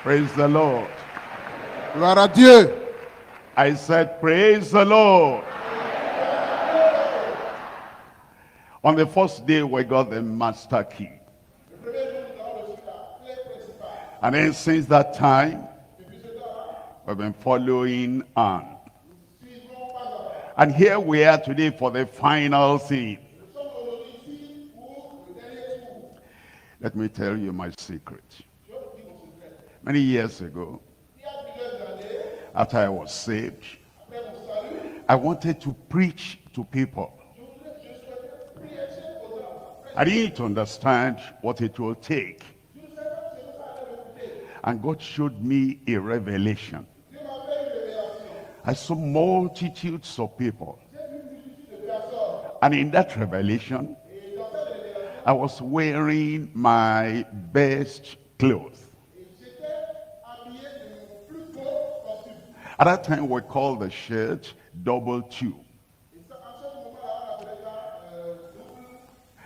Praise the Lord. Gloire à Dieu. I said, praise the Lord. On the first day, we got the master key. And then since that time, we've been following on. And here we are today for the final thing. Let me tell you my secret. Many years ago, after I was saved, I wanted to preach to people. I didn't understand what it will take. And God showed me a revelation. I saw multitudes of people. And in that revelation, I was wearing my best clothes. At that time, we called the shirt double tube.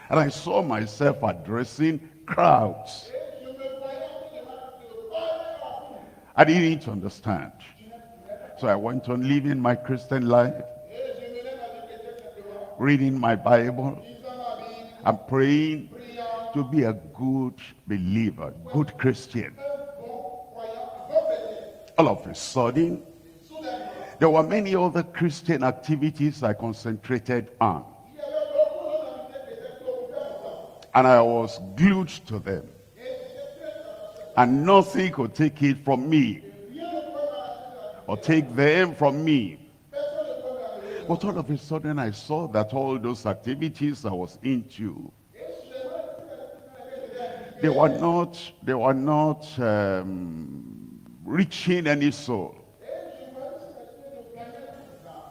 And I saw myself addressing crowds. I didn't understand. So I went on living my Christian life, reading my Bible, and praying to be a good believer, good Christian. All of a sudden, there were many other Christian activities I concentrated on. And I was glued to them. And nothing could take it from me, or take them from me. But all of a sudden I saw that all those activities I was into, they were not reaching any soul.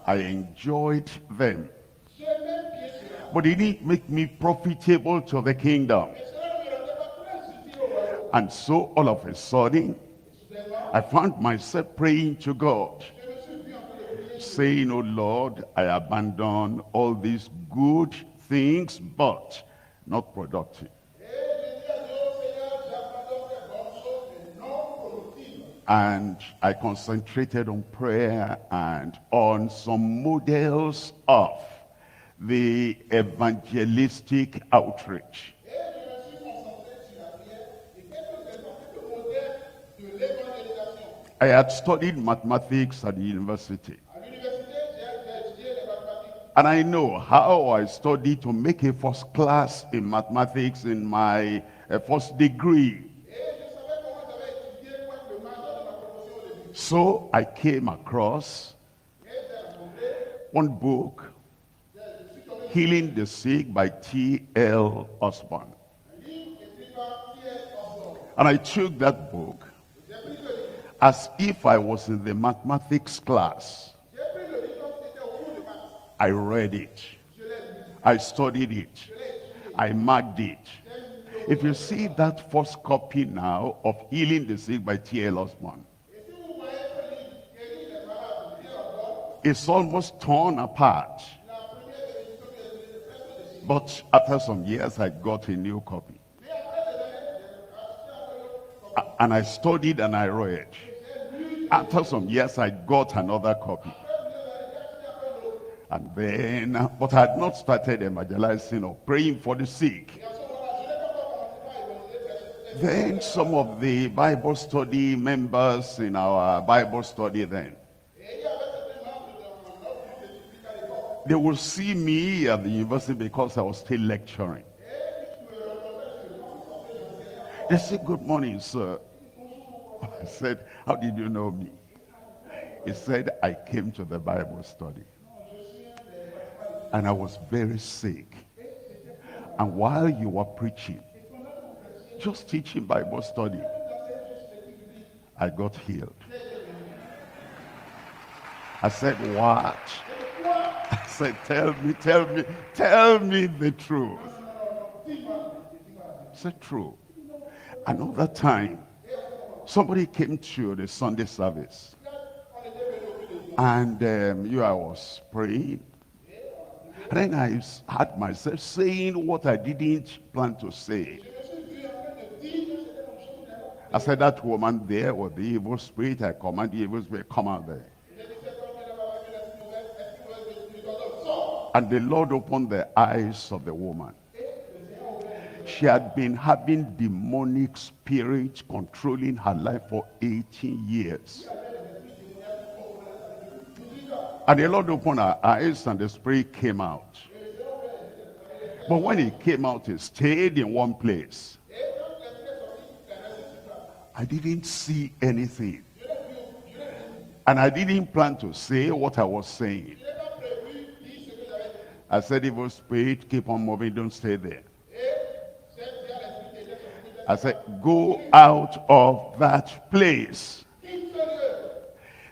I enjoyed them, but it didn't make me profitable to the kingdom. And so all of a sudden, I found myself praying to God, saying, "Oh Lord, I abandon all these good things, but not productive." And I concentrated on prayer and on some models of the evangelistic outreach. I had studied mathematics at the university. And I know how I studied to make a first class in mathematics in my first degree. So I came across one book, Healing the Sick by T.L. Osborne. And I took that book as if I was in the mathematics class. I read it. I studied it. I marked it. If you see that first copy now of Healing the Sick by T.L. Osborne, it's almost torn apart. But after some years, I got a new copy. And I studied and I read. After some years, I got another copy. And then, but I had not started evangelizing or praying for the sick. Then some of the Bible study members in our Bible study then, they will see me at the university because I was still lecturing. They said, "Good morning, sir." I said, "How did you know me?" He said, "I came to the Bible study. And I was very sick. And while you were preaching, just teaching Bible study, I got healed." I said, "What?" I said, tell me the truth." He said, "True." Another time, somebody came to the Sunday service. And I was praying. And then I had myself saying what I didn't plan to say. I said, that woman there was the evil spirit. I command the evil spirit, come out there. And the Lord opened the eyes of the woman. She had been having demonic spirits controlling her life for 18 years. And the Lord opened her eyes and the spirit came out. But when it came out, it stayed in one place. I didn't see anything. And I didn't plan to say what I was saying. I said, evil spirit, keep on moving, don't stay there. I said, go out of that place.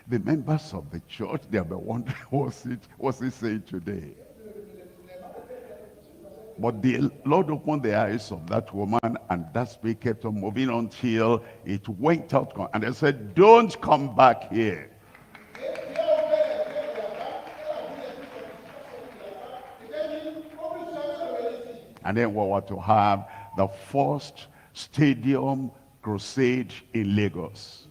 The members of the church, they were wondering, what's he saying today? But the Lord opened the eyes of that woman, and that spirit kept on moving until it went out. And they said, don't come back here. And then we were to have the first stadium crusade in Lagos.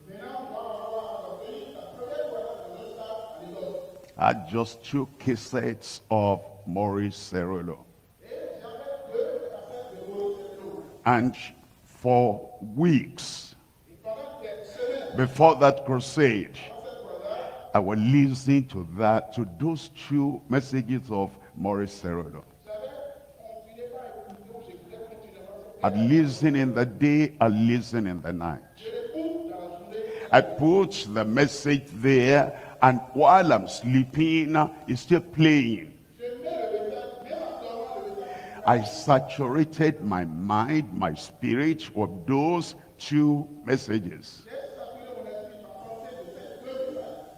I had just 2 cassettes of Maurice Cerullo. And for weeks before that crusade, I was listening to those 2 messages of Maurice Cerullo. I'd listen in the day, I'd listen in the night. I put the message there, and while I'm sleeping, it's still playing. I saturated my mind, my spirit with those 2 messages.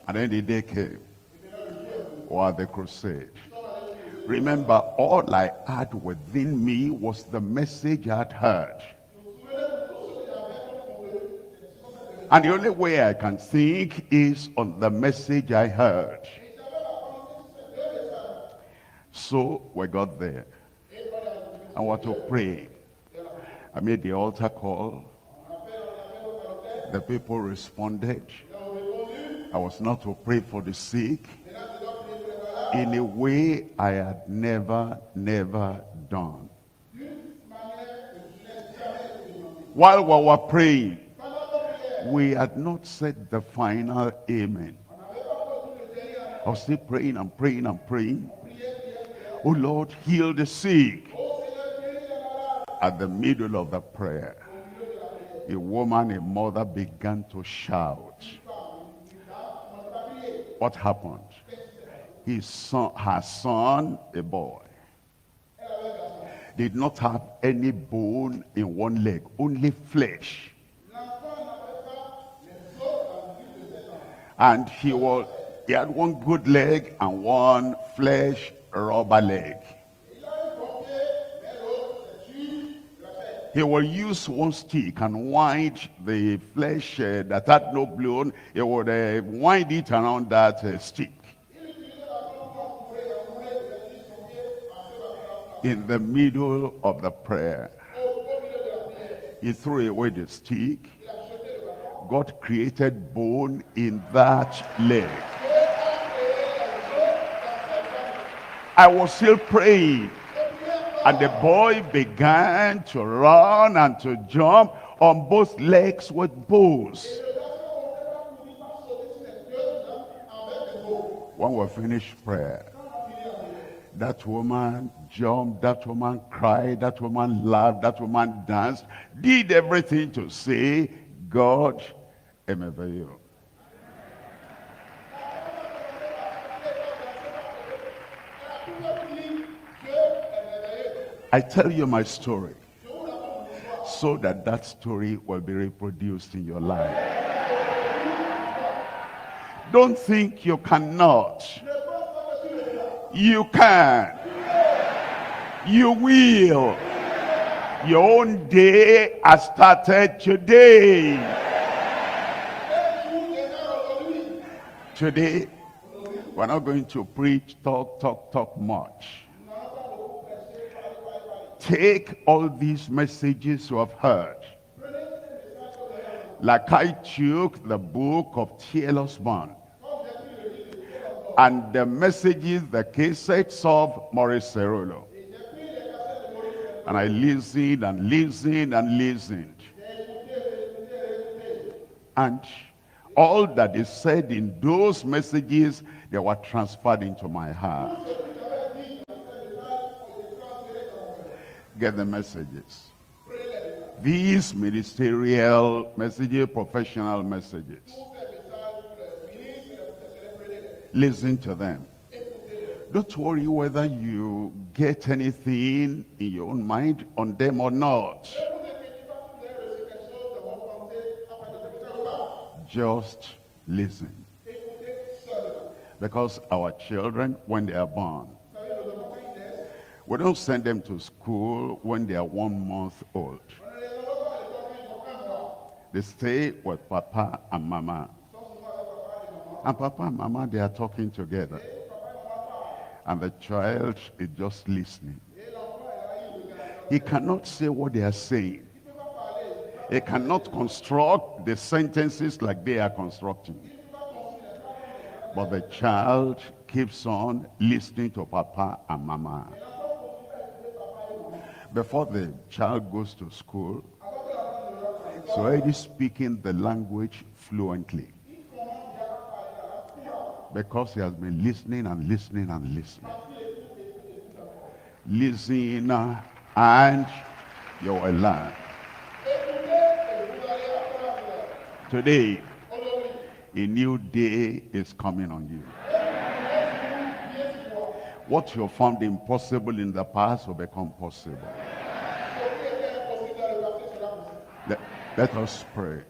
And then the day came, or the crusade. Remember, all I had within me was the message I had heard. And the only way I can think is on the message I heard. So we got there. I want to pray. I made the altar call. The people responded. I was not to pray for the sick in a way I had never done. While we were praying, we had not said the final amen. I was still praying and praying and praying. Oh Lord, heal the sick. At the middle of the prayer, a woman, a mother, began to shout. What happened? Her son, a boy, did not have any bone in one leg, only flesh. And he had one good leg and one flesh rubber leg. He will use one stick and wind the flesh that had no bone. He would wind it around that stick. In the middle of the prayer, he threw away the stick. God created bone in that leg. I was still praying, and the boy began to run and to jump on both legs with bones. When we finished prayer, that woman jumped, that woman cried, that woman laughed, that woman danced, did everything to say, God, emeva you. I tell you my story so that story will be reproduced in your life. Don't think you cannot. You can. You will. Your own day has started today. Today, we're not going to preach, talk much. Take all these messages you have heard. like I took the book of Tearless Man and the messages, the cassettes of Maurice Cerullo, and I listened and listened and listened. And all that is said in those messages, they were transferred into my heart. Get the messages. These ministerial messages, professional messages. Listen to them. Don't worry whether you get anything in your own mind on them or not. Just listen. Because our children, when they are born, we don't send them to school when they are 1 month old. They stay with Papa and Mama. And Papa and Mama, they are talking together. And the child is just listening. He cannot say what they are saying. He cannot construct the sentences like they are constructing. But the child keeps on listening to Papa and Mama. Before the child goes to school, he's already speaking the language fluently. Because he has been listening and listening and listening. Listen and you will learn. Today, a new day is coming on you. What you found impossible in the past will become possible. Let us pray.